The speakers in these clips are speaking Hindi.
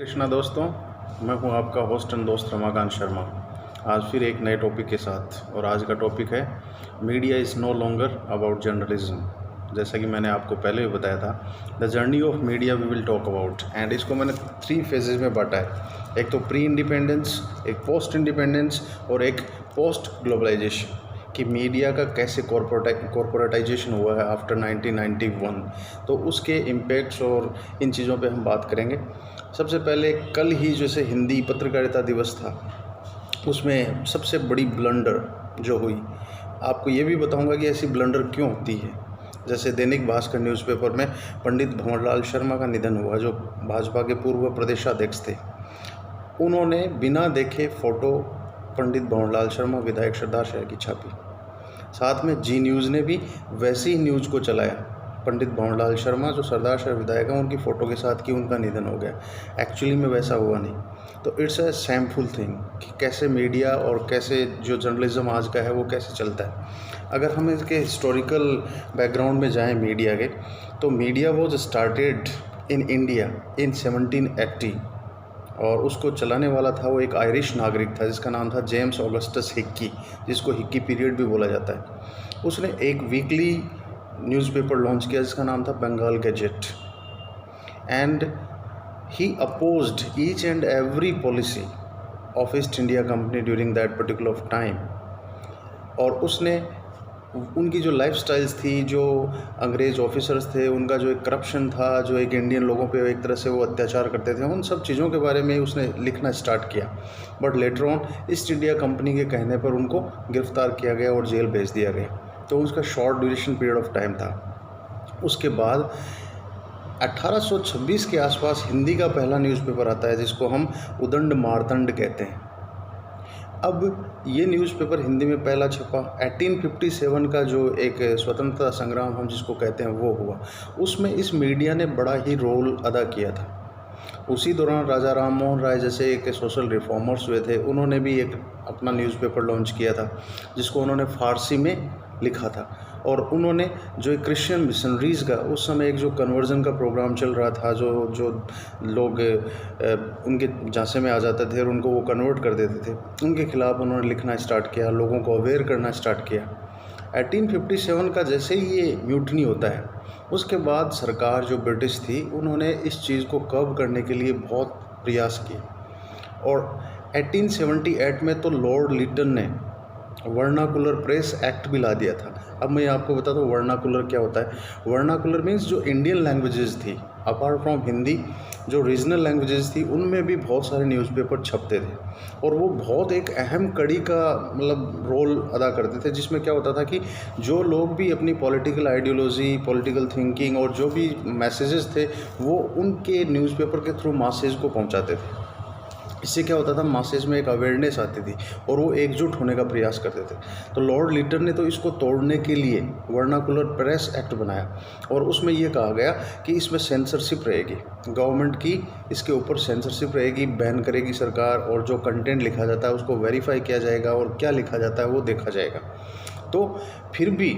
कृष्णा दोस्तों, मैं हूं आपका होस्ट एंड दोस्त रमाकांत शर्मा। आज फिर एक नए टॉपिक के साथ, और आज का टॉपिक है media is no longer about journalism. जैसा कि मैंने आपको पहले भी बताया था, the journey of media we will talk about, and इसको मैंने 3 फेजेज में बांटा है। एक तो प्री इंडिपेंडेंस, एक पोस्ट इंडिपेंडेंस और एक पोस्ट ग्लोबलाइजेशन, कि मीडिया का कैसे कॉरपोरेटाइजेशन हुआ है आफ्टर 1991। तो उसके इम्पैक्ट्स और इन चीज़ों पे हम बात करेंगे। सबसे पहले, कल ही जैसे हिंदी पत्रकारिता दिवस था, उसमें सबसे बड़ी ब्लंडर जो हुई, आपको ये भी बताऊंगा कि ऐसी ब्लंडर क्यों होती है। जैसे दैनिक भास्कर न्यूज़पेपर में पंडित भंवरलाल शर्मा का निधन हुआ, जो भाजपा के पूर्व प्रदेशाध्यक्ष थे। उन्होंने बिना देखे फ़ोटो पंडित भंवरलाल शर्मा विधायक सरदार शहर की छापी। साथ में जी न्यूज़ ने भी वैसी ही न्यूज़ को चलाया, पंडित भंवरलाल शर्मा जो सरदार शहर विधायक हैं उनकी फ़ोटो के साथ कि उनका निधन हो गया। एक्चुअली में वैसा हुआ नहीं। तो इट्स अ शैमफुल थिंग कि कैसे मीडिया और कैसे जो जर्नलिज्म आज का है वो कैसे चलता है। अगर हम इसके हिस्टोरिकल बैकग्राउंड में जाएं मीडिया के, तो media was started in India in 1780, और उसको चलाने वाला था वो एक आयरिश नागरिक था जिसका नाम था जेम्स ऑगस्टस हिक्की, जिसको हिक्की पीरियड भी बोला जाता है। उसने एक वीकली न्यूज़पेपर लॉन्च किया जिसका नाम था Bengal gazette, and he opposed each and every policy of East India company during that particular time. और उसने उनकी जो लाइफ स्टाइल्स थी, जो अंग्रेज़ ऑफिसर्स थे, उनका जो एक करप्शन था, जो एक इंडियन लोगों पे एक तरह से वो अत्याचार करते थे, उन सब चीज़ों के बारे में उसने लिखना स्टार्ट किया। But later on east India company के कहने पर उनको गिरफ्तार किया गया और जेल भेज दिया गया। तो उसका short duration period of time था। उसके बाद 1826 के आसपास हिंदी का पहला न्यूज़पेपर आता है जिसको हम उदंड मार्तंड कहते हैं। अब ये न्यूज़पेपर हिंदी में पहला छपा 1857 का जो एक स्वतंत्रता संग्राम हम जिसको कहते हैं वो हुआ। उसमें इस मीडिया ने बड़ा ही रोल अदा किया था। उसी दौरान राजा राम मोहन राय जैसे एक सोशल रिफॉर्मर्स हुए थे, उन्होंने भी एक अपना न्यूज़पेपर लॉन्च किया था जिसको उन्होंने फ़ारसी में लिखा था। और उन्होंने जो एक क्रिश्चियन मिशनरीज़ का उस समय एक जो कन्वर्जन का प्रोग्राम चल रहा था, जो लोग उनके झांसे में आ जाते थे और उनको वो कन्वर्ट कर देते थे, उनके खिलाफ़ उन्होंने लिखना स्टार्ट किया, लोगों को अवेयर करना स्टार्ट किया। 1857 का जैसे ही ये म्यूटनी होता है, उसके बाद सरकार जो ब्रिटिश थी उन्होंने इस चीज़ को कर्ब करने के लिए बहुत प्रयास किए, और 1878 में तो लॉर्ड लिटन ने वर्नाकुलर प्रेस एक्ट भी ला दिया था। अब मैं आपको बताता हूँ वर्नाकुलर क्या होता है। वर्नाकुलर मीन्स जो इंडियन लैंग्वेजेस थी, अपार्ट फ्रॉम हिंदी, जो रीजनल लैंग्वेजेस थी उनमें भी बहुत सारे न्यूज़पेपर छपते थे, और वो बहुत एक अहम कड़ी का मतलब रोल अदा करते थे, जिसमें क्या होता था कि जो लोग भी अपनी पॉलिटिकल आइडियोलॉजी, पॉलिटिकल थिंकिंग और जो भी मैसेजेस थे वो उनके न्यूज़पेपर के थ्रू मासेज को पहुँचाते थे। इससे क्या होता था, मासेज में एक अवेयरनेस आती थी और वो एकजुट होने का प्रयास करते थे। तो लॉर्ड लिटन ने तो इसको तोड़ने के लिए वर्नाकुलर प्रेस एक्ट बनाया, और उसमें ये कहा गया कि इसमें सेंसरशिप रहेगी, गवर्नमेंट की इसके ऊपर सेंसरशिप रहेगी, बैन करेगी सरकार, और जो कंटेंट लिखा जाता है उसको वेरीफाई किया जाएगा और क्या लिखा जाता है वो देखा जाएगा। तो फिर भी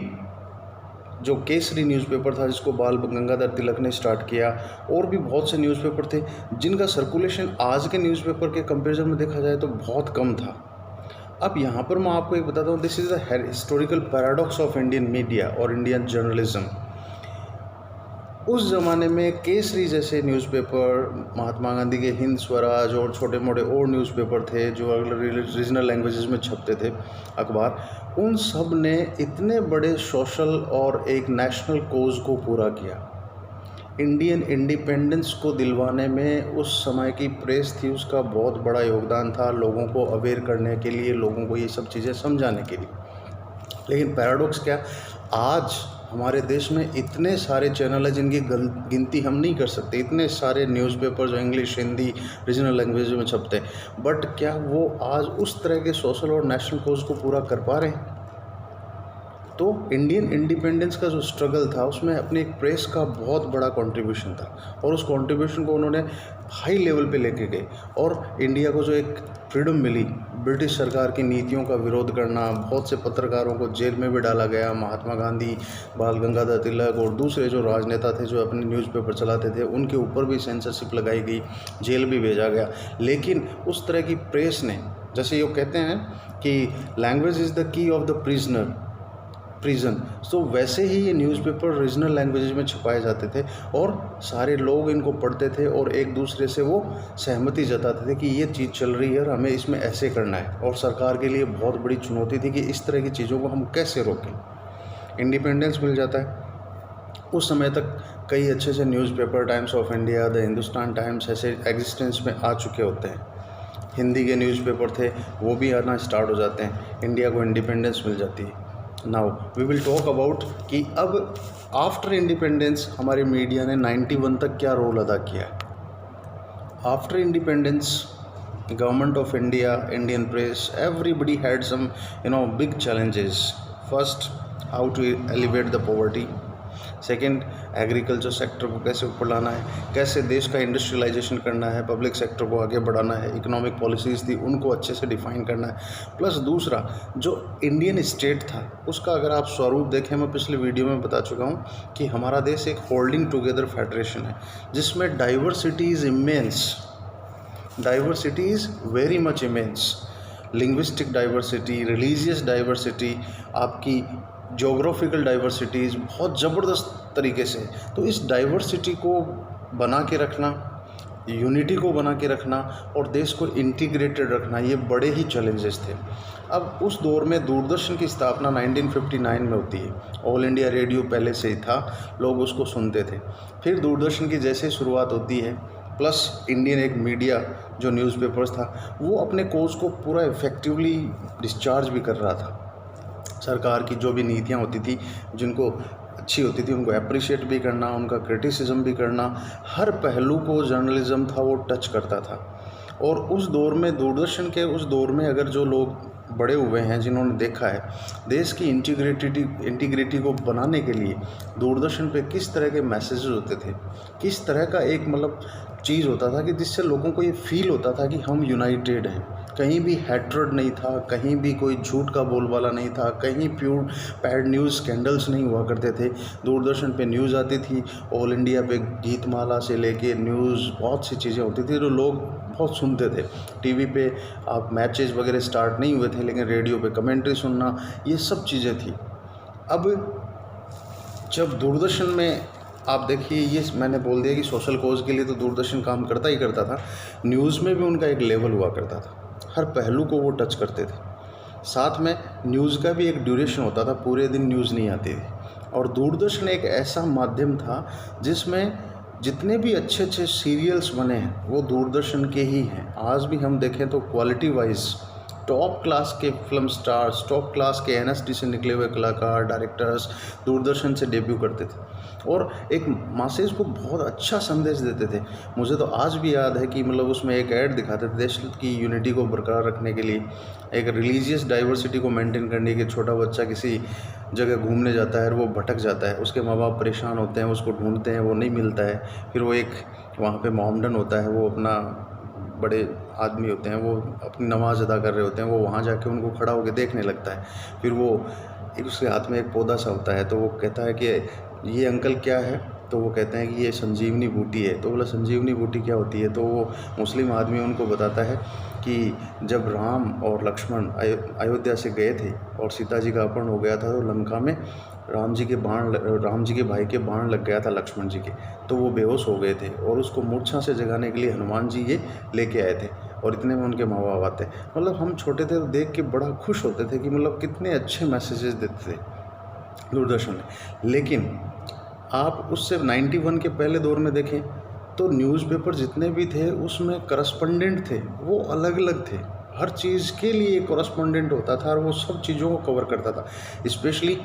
जो केसरी न्यूज़पेपर था जिसको बाल गंगाधर तिलक ने स्टार्ट किया, और भी बहुत से न्यूज़पेपर थे जिनका सर्कुलेशन आज के न्यूज़पेपर के कंपैरिजन में देखा जाए तो बहुत कम था। अब यहाँ पर मैं आपको एक बताता हूँ, this is the historical paradox of Indian media और इंडियन जर्नलिज्म। उस ज़माने में केसरी जैसे न्यूज़पेपर, महात्मा गांधी के हिंद स्वराज और छोटे मोटे और न्यूज़पेपर थे जो रीजनल लैंग्वेजेस में छपते थे अखबार, उन सब ने इतने बड़े सोशल और एक नेशनल कोज को पूरा किया। इंडियन इंडिपेंडेंस को दिलवाने में उस समय की प्रेस थी, उसका बहुत बड़ा योगदान था, लोगों को अवेयर करने के लिए, लोगों को ये सब चीज़ें समझाने के लिए। लेकिन पैराडॉक्स क्या, आज हमारे देश में इतने सारे चैनल हैं जिनकी गिनती हम नहीं कर सकते, इतने सारे न्यूज़पेपर जो इंग्लिश, हिंदी, रीजनल लैंग्वेज में छपते हैं, बट क्या वो आज उस तरह के सोशल और नेशनल कोज को पूरा कर पा रहे हैं? तो इंडियन इंडिपेंडेंस का जो स्ट्रगल था उसमें अपने एक प्रेस का बहुत बड़ा कंट्रीब्यूशन था, और उस कंट्रीब्यूशन को उन्होंने हाई लेवल पे लेके गए, और इंडिया को जो एक फ्रीडम मिली ब्रिटिश सरकार की नीतियों का विरोध करना, बहुत से पत्रकारों को जेल में भी डाला गया। महात्मा गांधी, बाल गंगाधर तिलक और दूसरे जो राजनेता थे जो अपने न्यूज़पेपर चलाते थे, उनके ऊपर भी सेंसरशिप लगाई गई, जेल भी भेजा गया। लेकिन उस तरह की प्रेस ने, जैसे ये कहते हैं कि language is the key of the prison, तो वैसे ही ये न्यूज़पेपर रीजनल लैंग्वेजेस में छपाए जाते थे और सारे लोग इनको पढ़ते थे और एक दूसरे से वो सहमति जताते थे कि ये चीज़ चल रही है और हमें इसमें ऐसे करना है। और सरकार के लिए बहुत बड़ी चुनौती थी कि इस तरह की चीज़ों को हम कैसे रोकें। इंडिपेंडेंस मिल जाता है, उस समय तक कई अच्छे से newspaper, times of India, the Hindustan times ऐसे एग्जिस्टेंस में आ चुके होते हैं। हिंदी के न्यूज़पेपर थे, वो भी आना स्टार्ट हो जाते हैं। इंडिया को इंडिपेंडेंस मिल जाती है। Now we will talk about कि अब आफ्टर इंडिपेंडेंस हमारे मीडिया ने 91 तक क्या रोल अदा किया है। After independence, government of India, Indian press, everybody had some big challenges. First, how to elevate the poverty. Second, agriculture sector को कैसे ऊपर लाना है, कैसे देश का इंडस्ट्रियलाइजेशन करना है, पब्लिक सेक्टर को आगे बढ़ाना है, इकोनॉमिक पॉलिसीज़ थी उनको अच्छे से डिफाइन करना है। प्लस दूसरा, जो इंडियन स्टेट था उसका अगर आप स्वरूप देखें, मैं पिछले वीडियो में बता चुका हूँ कि हमारा देश एक होल्डिंग टुगेदर फेडरेशन है जिसमें diversity is immense, diversity is very much immense. Linguistic diversity, religious diversity, आपकी जोग्राफिकल डाइवर्सिटीज़ बहुत ज़बरदस्त तरीके से। तो इस डाइवर्सिटी को बना के रखना, यूनिटी को बना के रखना और देश को इंटीग्रेटेड रखना, ये बड़े ही चैलेंजेस थे। अब उस दौर में दूरदर्शन की स्थापना 1959 में होती है। ऑल इंडिया रेडियो पहले से ही था, लोग उसको सुनते थे। फिर दूरदर्शन की जैसे शुरुआत होती है, प्लस इंडियन एक मीडिया जो न्यूज़पेपर्स था, वो अपने कोर्स को पूरा इफ़ेक्टिवली डिस्चार्ज भी कर रहा था। सरकार की जो भी नीतियाँ होती थी, जिनको अच्छी होती थी, उनको अप्रिशिएट भी करना, उनका क्रिटिसिज्म भी करना, हर पहलू को जर्नलिज्म था वो टच करता था। और उस दौर में, दूरदर्शन के उस दौर में, अगर जो लोग बड़े हुए हैं, जिन्होंने देखा है देश की इंटीग्रिटी को बनाने के लिए दूरदर्शन पे किस तरह के मैसेजेस होते थे, किस तरह का एक चीज़ होता था कि जिससे लोगों को ये फील होता था कि हम यूनाइटेड हैं। कहीं भी हैट्रेड नहीं था, कहीं भी कोई झूठ का बोलबाला नहीं था, कहीं प्योर पैड न्यूज़ स्कैंडल्स नहीं हुआ करते थे। दूरदर्शन पे न्यूज़ आती थी, ऑल इंडिया पे गीतमाला से लेके न्यूज़, बहुत सी चीज़ें होती थी जो लोग बहुत सुनते थे। टीवी पे आप मैचेस वगैरह स्टार्ट नहीं हुए थे, लेकिन रेडियो पे कमेंट्री सुनना, ये सब चीज़ें थी। अब जब दूरदर्शन में आप देखिए, ये मैंने बोल दिया कि सोशल कॉज के लिए तो दूरदर्शन काम करता ही करता था, न्यूज़ में भी उनका एक लेवल हुआ करता था, हर पहलू को वो टच करते थे। साथ में न्यूज़ का भी एक ड्यूरेशन होता था, पूरे दिन न्यूज़ नहीं आती थी। और दूरदर्शन एक ऐसा माध्यम था जिसमें जितने भी अच्छे अच्छे सीरियल्स बने हैं वो दूरदर्शन के ही हैं। आज भी हम देखें तो क्वालिटी वाइज टॉप क्लास के फिल्म स्टार्स, टॉप क्लास के एनएसडी से निकले हुए कलाकार, डायरेक्टर्स दूरदर्शन से डेब्यू करते थे और एक मासेज को बहुत अच्छा संदेश देते थे। मुझे तो आज भी याद है कि उसमें एक ऐड दिखाते थे देश की यूनिटी को बरकरार रखने के लिए, एक रिलीजियस डाइवर्सिटी को मेंटेन करने के। छोटा बच्चा किसी जगह घूमने जाता है और वो भटक जाता है, उसके माँ बाप परेशान होते हैं, उसको ढूंढते हैं, वो नहीं मिलता है। फिर वो एक वहाँ पे मोहम्मडन होता है, वो अपना बड़े आदमी होते हैं, वो अपनी नमाज़ अदा कर रहे होते हैं, वो वहाँ जाके उनको खड़ा होकर देखने लगता है। फिर वो उसके हाथ में एक पौधा सा होता है, तो वो कहता है कि ये अंकल क्या है, तो वो कहते हैं कि ये संजीवनी बूटी है। तो बोला संजीवनी बूटी क्या होती है, तो वो मुस्लिम आदमी उनको बताता है कि जब राम और लक्ष्मण अयोध्या से गए थे और सीता जी का अपहरण हो गया था, तो लंका में राम जी के भाई के बाण लग गया था लक्ष्मण जी के, तो वो बेहोश हो गए थे और उसको मूर्छा से जगाने के लिए हनुमान जी ये लेके आए थे और इतने में उनके माँ बाप आते। हम छोटे थे तो देख के बड़ा खुश होते थे कि कितने अच्छे मैसेजेस देते थे दूरदर्शन में। लेकिन आप उससे 91 के पहले दौर में देखें तो न्यूज़पेपर जितने भी थे उसमें करस्पॉन्डेंट थे, वो अलग अलग थे। हर चीज़ के लिए करस्पॉन्डेंट होता था और वो सब चीज़ों को कवर करता था। स्पेशली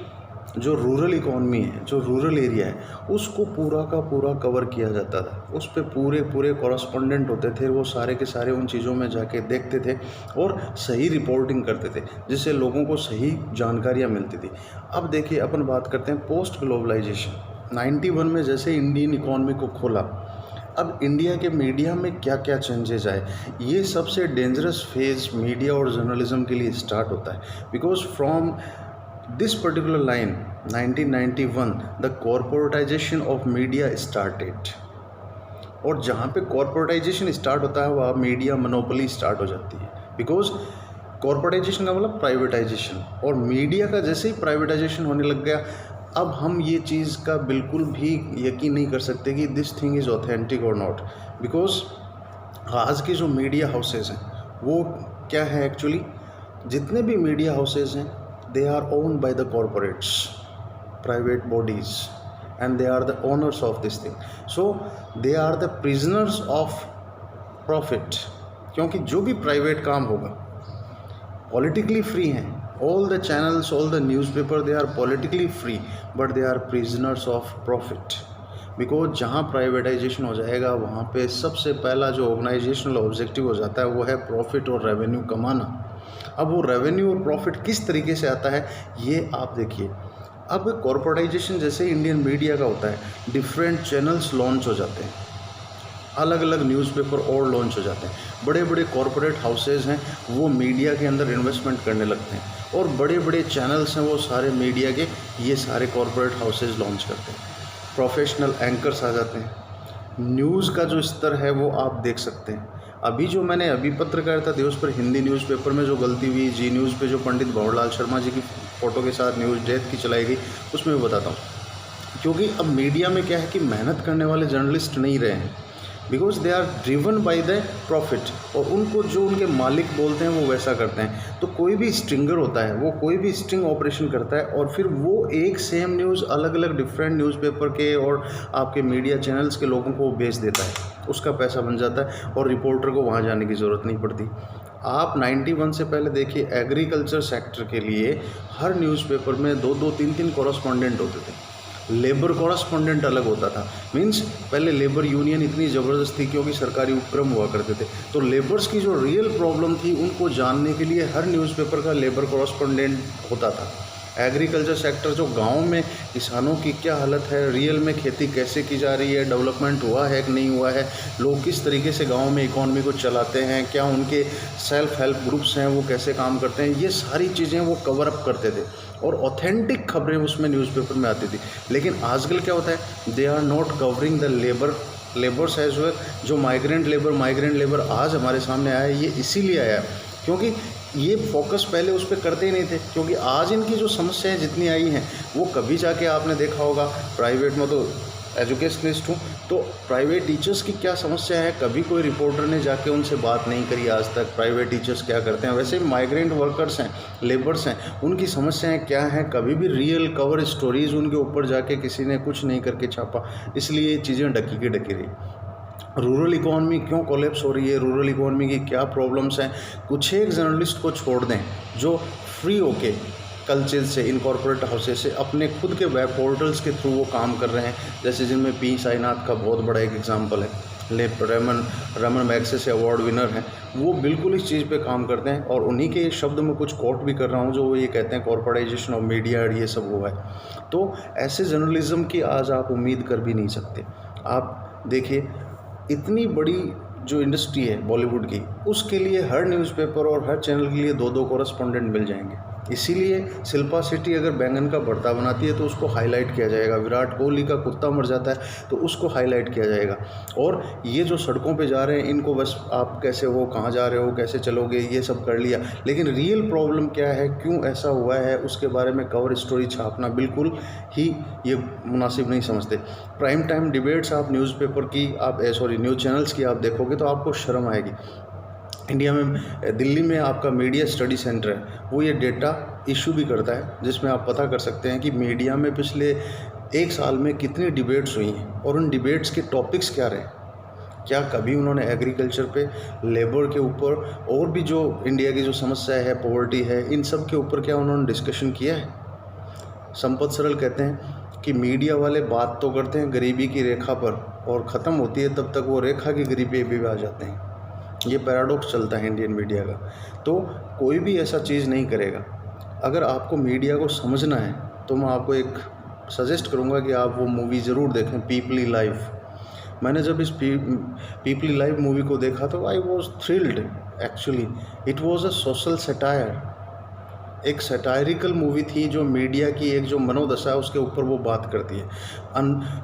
जो रूरल इकोनॉमी है, जो रूरल एरिया है, उसको पूरा का पूरा कवर किया जाता था। उस पे पूरे कॉरेस्पॉन्डेंट होते थे, वो सारे के सारे उन चीज़ों में जाके देखते थे और सही रिपोर्टिंग करते थे, जिससे लोगों को सही जानकारियाँ मिलती थी। अब देखिए, अपन बात करते हैं पोस्ट ग्लोबलाइजेशन। 91 में जैसे इंडियन इकोनॉमी को खोला, अब इंडिया के मीडिया में क्या क्या चेंजेज आए, ये सबसे डेंजरस फेज मीडिया और जर्नलिज्म के लिए स्टार्ट होता है। Because from this particular line 1991 the corporatisation of media started, और जहाँ पे कॉरपोरेटाइजेशन स्टार्ट होता है वहाँ मीडिया मोनोपोली स्टार्ट हो जाती है। बिकॉज कॉरपोरेटाइजेशन का मतलब प्राइवेटाइजेशन, और मीडिया का जैसे ही प्राइवेटाइजेशन होने लग गया, अब हम ये चीज़ का बिल्कुल भी यकीन नहीं कर सकते कि दिस थिंग इज़ ऑथेंटिक और नॉट। बिकॉज आज के जो मीडिया हाउसेज हैं वो क्या है एक्चुअली, जितने भी मीडिया हाउसेज हैं they are owned by the corporates, private bodies, and they are the owners of this thing, so they are the prisoners of profit। क्योंकि जो भी प्राइवेट काम होगा पॉलिटिकली फ्री हैं, all the channels, all the newspaper, they are politically free but they are prisoners of profit। Because जहाँ प्राइवेटाइजेशन हो जाएगा वहाँ पे सबसे पहला जो ऑर्गेनाइजेशनल ऑब्जेक्टिव हो जाता है वो है प्रॉफिट और रेवेन्यू कमाना। अब वो रेवेन्यू और प्रॉफिट किस तरीके से आता है ये आप देखिए। अब कॉरपोरेटाइजेशन जैसे इंडियन मीडिया का होता है, डिफरेंट चैनल्स लॉन्च हो जाते हैं, अलग अलग न्यूज़पेपर और लॉन्च हो जाते हैं, बड़े बड़े कॉरपोरेट हाउसेज हैं वो मीडिया के अंदर इन्वेस्टमेंट करने लगते हैं, और बड़े बड़े चैनल्स हैं वो सारे मीडिया के, ये सारे कॉरपोरेट हाउसेज लॉन्च करते हैं, प्रोफेशनल एंकर्स आ जाते हैं, न्यूज़ का जो स्तर है वो आप देख सकते हैं। अभी जो मैंने अभी पत्रकारिता दिवस पर हिंदी न्यूज़पेपर में जो गलती हुई, जी न्यूज़ पे जो पंडित भंवरलाल शर्मा जी की फ़ोटो के साथ न्यूज़ डेथ की चलाई गई, उसमें मैं बताता हूँ। क्योंकि अब मीडिया में क्या है कि मेहनत करने वाले जर्नलिस्ट नहीं रहे हैं, because they are driven by the profit, और उनको जो उनके मालिक बोलते हैं वो वैसा करते हैं। तो कोई भी स्ट्रिंगर होता है वो कोई भी स्ट्रिंग ऑपरेशन करता है, और फिर वो एक सेम न्यूज़ अलग अलग डिफरेंट न्यूज़पेपर के और आपके मीडिया चैनल्स के लोगों को बेच देता है, उसका पैसा बन जाता है और रिपोर्टर को वहाँ जाने की ज़रूरत नहीं पड़ती। आप 91 से पहले देखिए, एग्रीकल्चर सेक्टर के लिए हर न्यूज़पेपर में 2-2, 3-3 कॉरेस्पॉन्डेंट होते थे, लेबर कॉरेस्पॉन्डेंट अलग होता था। मींस पहले लेबर यूनियन इतनी ज़बरदस्त थी क्योंकि सरकारी उपक्रम हुआ करते थे, तो लेबर्स की जो रियल प्रॉब्लम थी उनको जानने के लिए हर न्यूज़पेपर का लेबर कॉरेस्पॉन्डेंट होता था। एग्रीकल्चर सेक्टर जो गांव में किसानों की क्या हालत है, रियल में खेती कैसे की जा रही है, डेवलपमेंट हुआ है कि नहीं हुआ है, लोग किस तरीके से गांव में इकॉनमी को चलाते हैं, क्या उनके सेल्फ हेल्प ग्रुप्स हैं वो कैसे काम करते हैं, ये सारी चीज़ें वो कवर अप करते थे और ऑथेंटिक खबरें उसमें न्यूज़पेपर में आती थी। लेकिन आजकल क्या होता है, they are not covering the labours as well. जो माइग्रेंट लेबर आज हमारे सामने आया है, ये इसीलिए आया क्योंकि ये फोकस पहले उस पर करते ही नहीं थे। क्योंकि आज इनकी जो समस्याएं जितनी आई हैं वो कभी जाके आपने देखा होगा प्राइवेट में, तो एजुकेशनिस्ट हूँ, तो प्राइवेट टीचर्स की क्या समस्या है कभी कोई रिपोर्टर ने जाके उनसे बात नहीं करी आज तक। प्राइवेट टीचर्स क्या करते हैं, वैसे माइग्रेंट वर्कर्स हैं, लेबर्स हैं, उनकी समस्याएं क्या हैं, कभी भी रियल कवर स्टोरीज़ उनके ऊपर जाके किसी ने कुछ नहीं करके छापा, इसलिए ये चीज़ें ढकी की ढकी रही। रूरल इकॉनमी क्यों कोलैप्स हो रही है, रूरल इकॉनमी की क्या प्रॉब्लम्स हैं, कुछ एक जर्नलिस्ट को छोड़ दें जो फ्री होके कल्चर से, इन कॉर्पोरेट हाउसेस से अपने खुद के वेब पोर्टल्स के थ्रू वो काम कर रहे हैं, जैसे जिनमें पी साईनाथ का बहुत बड़ा एक एग्जांपल है, रमन मैग्सेसे अवार्ड विनर हैं, वो बिल्कुल इस चीज़ पे काम करते हैं। और उन्हीं के शब्द में कुछ कोट भी कर रहा हूँ जो वो ये कहते हैं कॉर्पोरेटाइजेशन ऑफ मीडिया ये सब हुआ है। तो ऐसे जर्नलिज्म की आज आप उम्मीद कर भी नहीं सकते। आप देखिए इतनी बड़ी जो इंडस्ट्री है बॉलीवुड की, उसके लिए हर न्यूज़पेपर और हर चैनल के लिए 2-2 कॉरेस्पॉन्डेंट मिल जाएंगे। इसीलिए शिल्पा शेट्टी अगर बैंगन का भरता बनाती है तो उसको हाईलाइट किया जाएगा, विराट कोहली का कुत्ता मर जाता है तो उसको हाईलाइट किया जाएगा। और ये जो सड़कों पे जा रहे हैं इनको बस आप कैसे हो, कहाँ जा रहे हो, कैसे चलोगे, ये सब कर लिया, लेकिन रियल प्रॉब्लम क्या है, क्यों ऐसा हुआ है, उसके बारे में कवर स्टोरी छापना बिल्कुल ही ये मुनासिब नहीं समझते। प्राइम टाइम डिबेट्स आप न्यूज़पेपर की न्यूज़ चैनल्स की आप देखोगे तो आपको शर्म आएगी। इंडिया में दिल्ली में आपका मीडिया स्टडी सेंटर है, वो ये डेटा इशू भी करता है जिसमें आप पता कर सकते हैं कि मीडिया में पिछले 1 साल में कितनी डिबेट्स हुई हैं और उन डिबेट्स के टॉपिक्स क्या रहे। क्या कभी उन्होंने एग्रीकल्चर पे, लेबर के ऊपर और भी जो इंडिया की जो समस्या है, पॉवर्टी है, इन सब के ऊपर क्या उन्होंने डिस्कशन किया है। संपत सरल कहते हैं कि मीडिया वाले बात तो करते हैं गरीबी की रेखा पर और ख़त्म होती है तब तक वो रेखा की गरीबी भी आ जाते हैं। ये पैराडॉक्स चलता है इंडियन मीडिया का। तो कोई भी ऐसा चीज़ नहीं करेगा। अगर आपको मीडिया को समझना है तो मैं आपको एक सजेस्ट करूँगा कि आप वो मूवी ज़रूर देखें, पीपली लाइफ। मैंने जब इस पीपली लाइव मूवी को देखा तो I was thrilled actually. It was a social satire, एक सटायरिकल मूवी थी जो मीडिया की एक जो मनोदशा है उसके ऊपर वो बात करती है।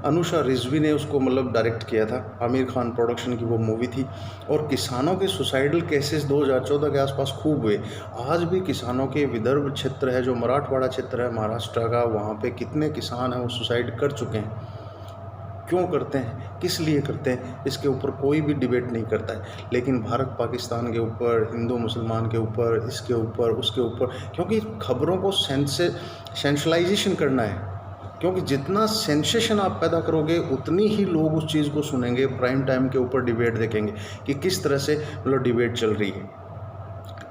अनुषा रिजवी ने उसको मतलब डायरेक्ट किया था, आमिर खान प्रोडक्शन की वो मूवी थी। और किसानों के सुसाइडल केसेस 2014 के आसपास खूब हुए। आज भी किसानों के विदर्भ क्षेत्र है जो मराठवाड़ा क्षेत्र है महाराष्ट्र का, वहाँ पे कितने किसान हैं वो सुसाइड कर चुके हैं। क्यों करते हैं, किस लिए करते हैं, इसके ऊपर कोई भी डिबेट नहीं करता है। लेकिन भारत पाकिस्तान के ऊपर, हिंदू मुसलमान के ऊपर, इसके ऊपर, उसके ऊपर, क्योंकि खबरों को सेंशलाइजेशन करना है। क्योंकि जितना सेंसेशन आप पैदा करोगे उतनी ही लोग उस चीज़ को सुनेंगे, प्राइम टाइम के ऊपर डिबेट देखेंगे कि किस तरह से मतलब डिबेट चल रही है।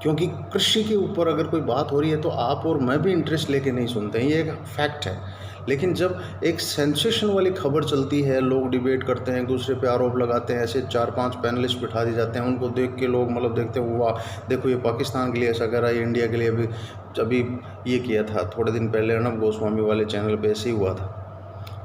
क्योंकि कृषि के ऊपर अगर कोई बात हो रही है तो आप और मैं भी इंटरेस्ट लेके नहीं सुनते हैं, ये एक फैक्ट है। लेकिन जब एक सेंसेशन वाली खबर चलती है, लोग डिबेट करते हैं, एक दूसरे पे आरोप लगाते हैं, ऐसे 4-5 पैनलिस्ट बिठा दिए जाते हैं, उनको देख के लोग मतलब देखते हैं वाह देखो ये पाकिस्तान के लिए ऐसा कर रहा है, ये इंडिया के लिए अभी ये किया था थोड़े दिन पहले अर्नब गोस्वामी वाले चैनल पे ऐसे ही हुआ था।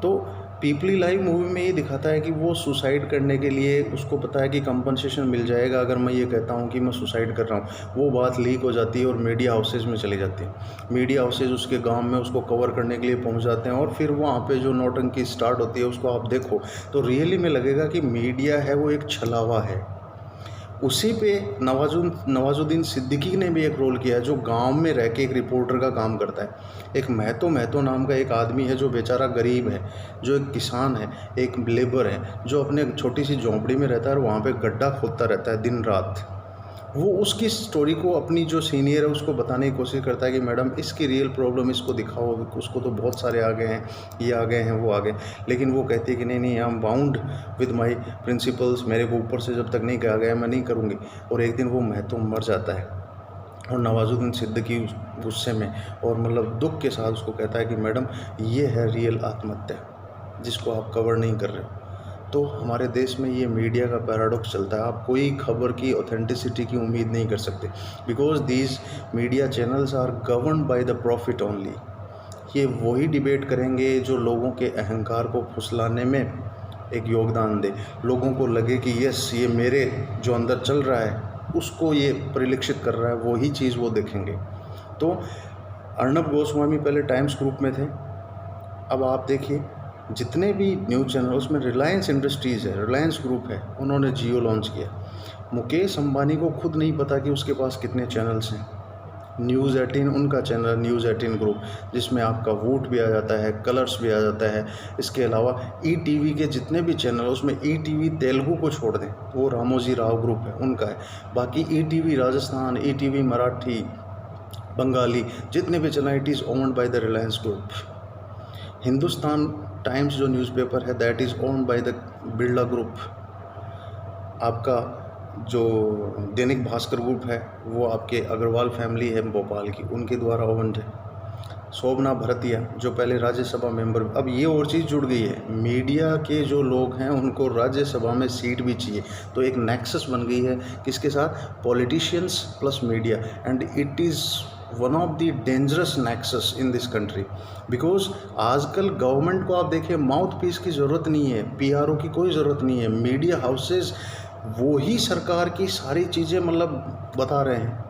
तो पीपली लाइव मूवी में ये दिखाता है कि वो सुसाइड करने के लिए उसको पता है कि कंपनसेशन मिल जाएगा अगर मैं ये कहता हूँ कि मैं सुसाइड कर रहा हूँ। वो बात लीक हो जाती है और मीडिया हाउसेज में चली जाती है। मीडिया हाउसेज उसके गांव में उसको कवर करने के लिए पहुँच जाते हैं और फिर वहाँ पे जो नौटंकी स्टार्ट होती है उसको आप देखो तो रियली में लगेगा कि मीडिया है वो एक छलावा है। उसी पे नवाजुद्दीन सिद्दीकी ने भी एक रोल किया है जो गांव में रह के एक रिपोर्टर का काम करता है। एक महतो नाम का एक आदमी है जो बेचारा गरीब है, जो एक किसान है, एक लेबर है, जो अपने छोटी सी झोंपड़ी में रहता है और वहाँ पे गड्ढा खोदता रहता है दिन रात। वो उसकी स्टोरी को अपनी जो सीनियर है उसको बताने की कोशिश करता है कि मैडम इसकी रियल प्रॉब्लम इसको दिखाओ, उसको तो बहुत सारे आ गए हैं, ये आ गए हैं, वो आ गए। लेकिन वो कहती है कि नहीं I am bound with my principles, मेरे को ऊपर से जब तक नहीं कहा गया मैं नहीं करूँगी। और एक दिन वो महतो मर जाता है और नवाजुद्दीन सिद्दीकी गुस्से में और मतलब दुख के साथ उसको कहता है कि मैडम ये है रियल आत्महत्या जिसको आप कवर नहीं कर रहे हो। तो हमारे देश में ये मीडिया का पैराडॉक्स चलता है, आप कोई खबर की ऑथेंटिसिटी की उम्मीद नहीं कर सकते because these media channels are governed by the profit only. ये वही डिबेट करेंगे जो लोगों के अहंकार को फुसलाने में एक योगदान दे, लोगों को लगे कि यस ये मेरे जो अंदर चल रहा है उसको ये परिलक्षित कर रहा है, वही चीज़ वो देखेंगे। तो अर्नब गोस्वामी पहले टाइम्स ग्रुप में थे, अब आप देखिए जितने भी न्यूज़ चैनल उसमें रिलायंस इंडस्ट्रीज़ है, रिलायंस ग्रुप है, उन्होंने जियो लॉन्च किया। मुकेश अंबानी को खुद नहीं पता कि उसके पास कितने चैनल्स हैं। न्यूज़ 18 उनका चैनल, न्यूज़ 18 ग्रुप, जिसमें आपका वोट भी आ जाता है, कलर्स भी आ जाता है। इसके अलावा ईटीवी के जितने भी चैनल उसमें ईटीवी तेलुगु को छोड़ दें वो रामोजी राव ग्रुप है उनका है। बाकी ईटीवी राजस्थान, ईटीवी मराठी, बंगाली जितने भी channel it is owned by the Reliance group. Hindustan times जो न्यूज़पेपर है that is owned by the Birla group. आपका जो दैनिक भास्कर ग्रुप है वो आपके अग्रवाल फैमिली है भोपाल की, उनके द्वारा ओन्ड है। शोभना भरतिया जो पहले राज्यसभा मेंबर, अब ये और चीज़ जुड़ गई है, मीडिया के जो लोग हैं उनको राज्यसभा में सीट भी चाहिए। तो एक नेक्सस बन गई है किसके साथ, politicians plus media, and it is one of the dangerous nexus in this country because आजकल गवर्नमेंट को आप देखिए माउथ पीस की ज़रूरत नहीं है, पीआरओ की कोई ज़रूरत नहीं है। मीडिया हाउसेज वो ही सरकार की सारी चीज़ें मतलब बता रहे हैं,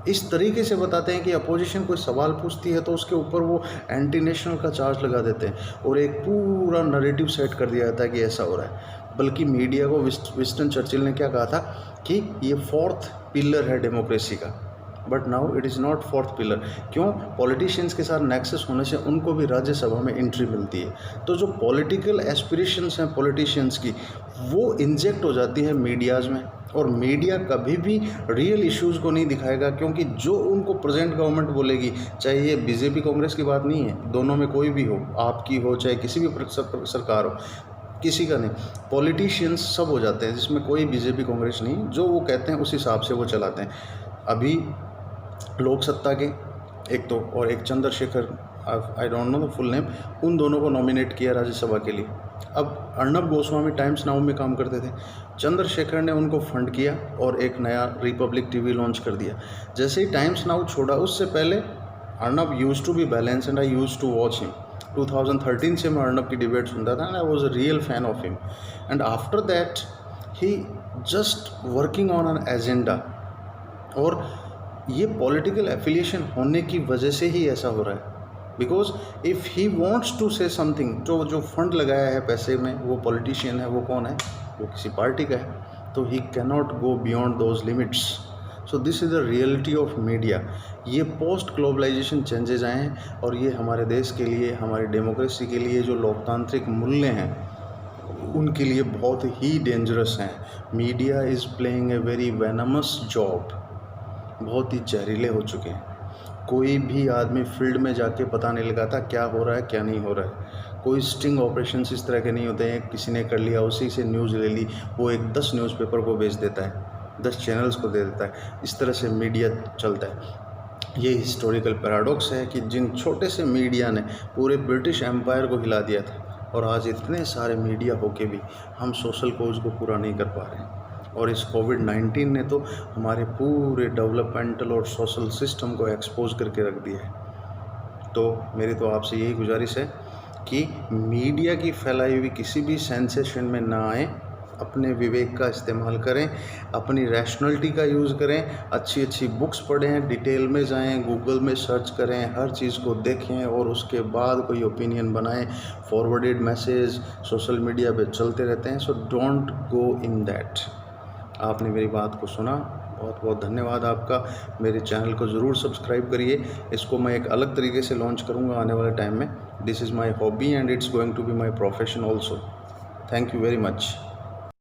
इस तरीके से बताते हैं कि अपोजिशन कोई सवाल पूछती है तो उसके ऊपर वो एंटी नेशनल का चार्ज लगा देते हैं और एक पूरा नैरेटिव सेट कर दिया जाता है कि ऐसा हो रहा है। बल्कि मीडिया को विंस्टन चर्चिल ने क्या कहा था कि ये फोर्थ पिलर है डेमोक्रेसी का, but now it is not fourth pillar. क्यों, पॉलिटिशियंस के साथ नेक्सस होने से उनको भी राज्यसभा में एंट्री मिलती है। तो जो पॉलिटिकल एस्पिरेशंस हैं पॉलिटिशियंस की वो इंजेक्ट हो जाती है मीडियाज़ में, और मीडिया कभी भी रियल इश्यूज़ को नहीं दिखाएगा क्योंकि जो उनको प्रेजेंट गवर्नमेंट बोलेगी, चाहे ये बीजेपी कांग्रेस की बात नहीं है, दोनों में कोई भी हो, आपकी हो चाहे किसी भी सरकार हो, किसी का नहीं, पॉलिटिशियंस सब हो जाते हैं जिसमें कोई बीजेपी कांग्रेस नहीं, जो वो कहते हैं उस हिसाब से वो चलाते हैं। अभी लोक सत्ता के एक तो और एक Chandrashekhar, I don't know the full name, उन दोनों को नॉमिनेट किया राज्यसभा के लिए। अब अर्नब गोस्वामी टाइम्स नाउ में काम करते थे, चंद्रशेखर ने उनको फंड किया और एक नया रिपब्लिक टीवी लॉन्च कर दिया। जैसे ही टाइम्स नाउ छोड़ा उससे पहले Arnab used to be balance and I used to watch him, 2013 से मैं अर्नब की डिबेट सुनता था and I was a real fan of him and after that he just working on an agenda. और ये पॉलिटिकल एफिलिएशन होने की वजह से ही ऐसा हो रहा है, because if he wants to say something, जो फंड लगाया है पैसे में वो पॉलिटिशियन है, वो कौन है, वो किसी पार्टी का है, तो ही cannot go beyond those limits. So this is the reality of media. ये पोस्ट ग्लोबलाइजेशन चेंजेज आए हैं और ये हमारे देश के लिए, हमारी डेमोक्रेसी के लिए, जो लोकतांत्रिक मूल्य हैं उनके लिए बहुत ही डेंजरस हैं। Media is playing a very venomous job, बहुत ही जहरीले हो चुके हैं। कोई भी आदमी फील्ड में जाके पता नहीं लगाता क्या हो रहा है क्या नहीं हो रहा है। कोई स्टिंग ऑपरेशंस इस तरह के नहीं होते हैं, किसी ने कर लिया उसी से न्यूज़ ले ली, वो एक 10 न्यूज़पेपर को बेच देता है, 10 चैनल्स को दे देता है। इस तरह से मीडिया चलता है। ये हिस्टोरिकल पैराडॉक्स है कि जिन छोटे से मीडिया ने पूरे ब्रिटिश एम्पायर को हिला दिया था, और आज इतने सारे मीडिया होके भी हम सोशल कोज को पूरा नहीं कर पा रहे हैं। और इस कोविड-19 ने तो हमारे पूरे डेवलपमेंटल और सोशल सिस्टम को एक्सपोज करके रख दिया है। तो मेरी तो आपसे यही गुजारिश है कि मीडिया की फैलाई हुई किसी भी सेंसेशन में ना आए, अपने विवेक का इस्तेमाल करें, अपनी रैशनलिटी का यूज़ करें, अच्छी अच्छी बुक्स पढ़ें, डिटेल में जाएं, गूगल में सर्च करें, हर चीज़ को देखें और उसके बाद कोई ओपिनियन बनाएं। फॉरवर्डेड मैसेज सोशल मीडिया पे चलते रहते हैं, so don't go in that. आपने मेरी बात को सुना, बहुत बहुत धन्यवाद आपका। मेरे चैनल को ज़रूर सब्सक्राइब करिए। इसको मैं एक अलग तरीके से लॉन्च करूँगा आने वाले टाइम में। This is my hobby and it's going to be my profession also. Thank you very much.